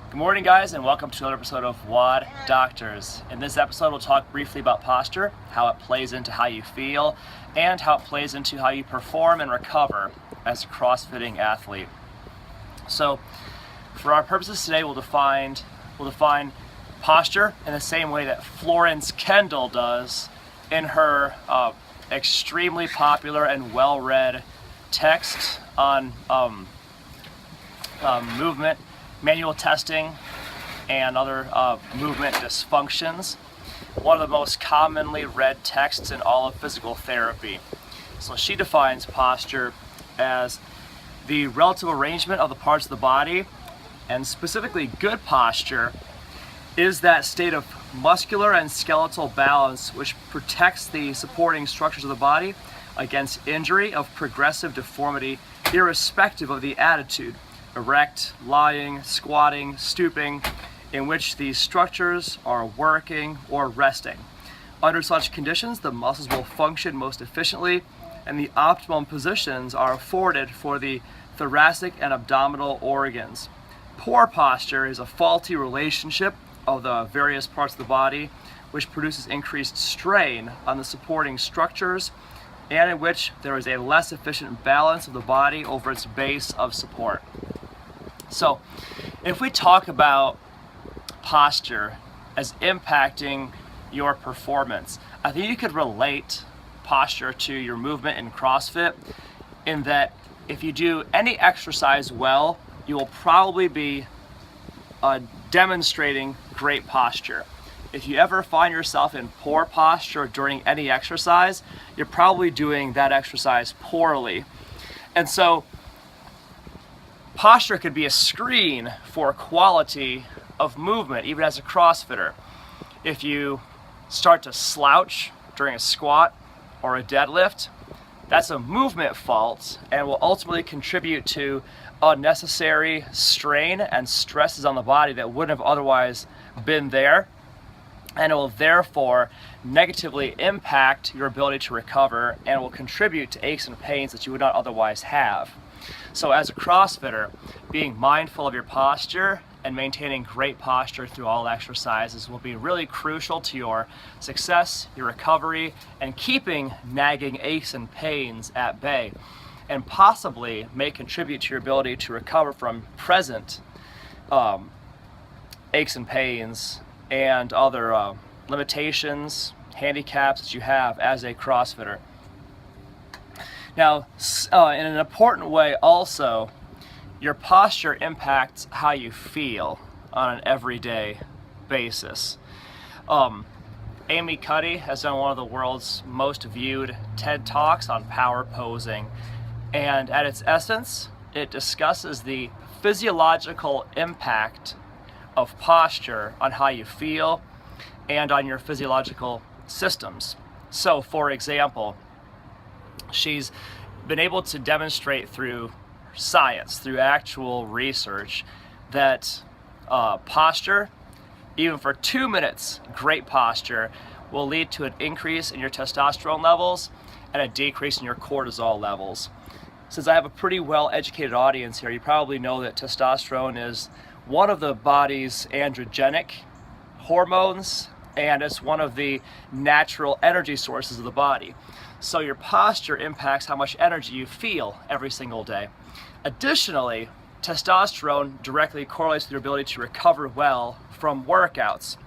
Good morning, guys, and welcome to another episode of WOD Doctors. In this episode, we'll talk briefly about posture, how it plays into how you feel, and how it plays into how you perform and recover as a CrossFitting athlete. So, for our purposes today, we'll define posture in the same way that Florence Kendall does in her extremely popular and well-read text on movement, manual testing, and other movement dysfunctions. One of the most commonly read texts in all of physical therapy. So she defines posture as the relative arrangement of the parts of the body, and specifically good posture is that state of muscular and skeletal balance which protects the supporting structures of the body against injury of progressive deformity, irrespective of the attitude, erect, lying, squatting, stooping, in which these structures are working or resting. Under such conditions, the muscles will function most efficiently, and the optimum positions are afforded for the thoracic and abdominal organs. Poor posture is a faulty relationship of the various parts of the body, which produces increased strain on the supporting structures, and in which there is a less efficient balance of the body over its base of support. So, if we talk about posture as impacting your performance, I think you could relate posture to your movement in CrossFit, in that if you do any exercise well, you will probably be demonstrating great posture. If you ever find yourself in poor posture during any exercise, you're probably doing that exercise poorly. And so, posture could be a screen for quality of movement, even as a CrossFitter. If you start to slouch during a squat or a deadlift, that's a movement fault and will ultimately contribute to unnecessary strain and stresses on the body that wouldn't have otherwise been there, and it will therefore negatively impact your ability to recover and will contribute to aches and pains that you would not otherwise have. So as a CrossFitter, being mindful of your posture and maintaining great posture through all exercises will be really crucial to your success, your recovery, and keeping nagging aches and pains at bay, and possibly may contribute to your ability to recover from present aches and pains and other limitations, handicaps that you have as a CrossFitter. Now, in an important way also, your posture impacts how you feel on an everyday basis. Amy Cuddy has done one of the world's most viewed TED Talks on power posing, and at its essence, it discusses the physiological impact of posture on how you feel and on your physiological systems. So, for example, she's been able to demonstrate through science, through actual research, that posture, even for 2 minutes, great posture, will lead to an increase in your testosterone levels and a decrease in your cortisol levels. Since I have a pretty well-educated audience here, you probably know that testosterone is one of the body's androgenic hormones, and it's one of the natural energy sources of the body. So your posture impacts how much energy you feel every single day. Additionally, testosterone directly correlates with your ability to recover well from workouts.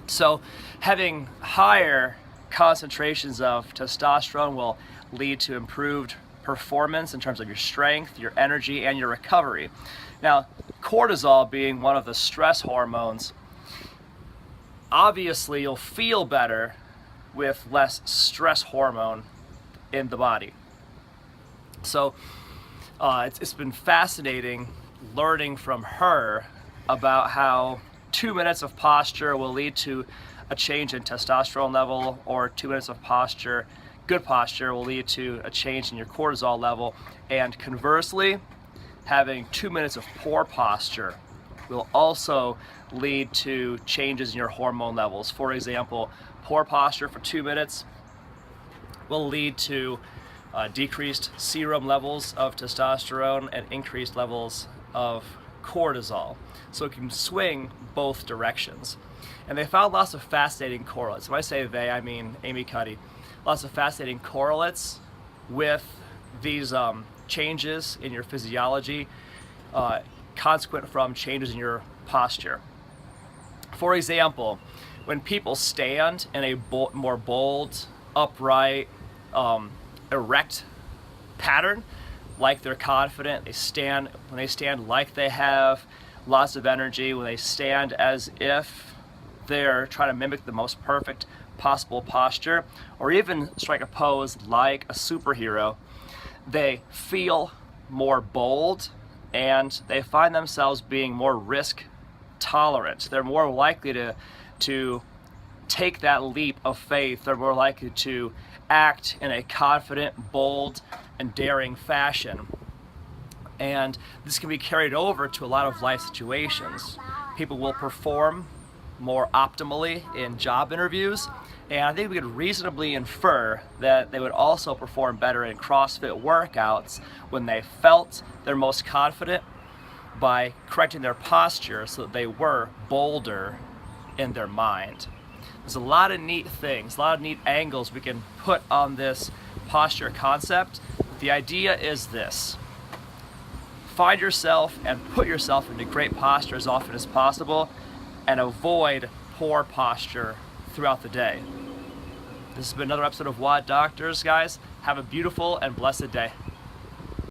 So having higher concentrations of testosterone will lead to improved performance in terms of your strength, your energy, and your recovery. Now, cortisol being one of the stress hormones, obviously you'll feel better with less stress hormone in the body. So it's been fascinating learning from her about how 2 minutes of posture will lead to a change in testosterone level, or 2 minutes of posture, good posture, will lead to a change in your cortisol level, and conversely, having 2 minutes of poor posture will also lead to changes in your hormone levels. For example, poor posture for 2 minutes will lead to decreased serum levels of testosterone and increased levels of cortisol. So it can swing both directions. And they found lots of fascinating correlates. When I say they, I mean Amy Cuddy. Lots of fascinating correlates with these changes in your physiology, consequent from changes in your posture. For example, when people stand in a more bold, upright, erect pattern, like they're confident, when they stand like they have lots of energy, when they stand as if they're trying to mimic the most perfect possible posture, or even strike a pose like a superhero, they feel more bold and they find themselves being more risk tolerant. They're more likely to take that leap of faith. They're more likely to act in a confident, bold, and daring fashion. And this can be carried over to a lot of life situations. People will perform more optimally in job interviews, and I think we could reasonably infer that they would also perform better in CrossFit workouts when they felt their most confident by correcting their posture so that they were bolder in their mind. There's a lot of neat things, a lot of neat angles we can put on this posture concept. The idea is this: find yourself and put yourself into great posture as often as possible, and avoid poor posture throughout the day. This has been another episode of WOD Doctors, guys. Have a beautiful and blessed day.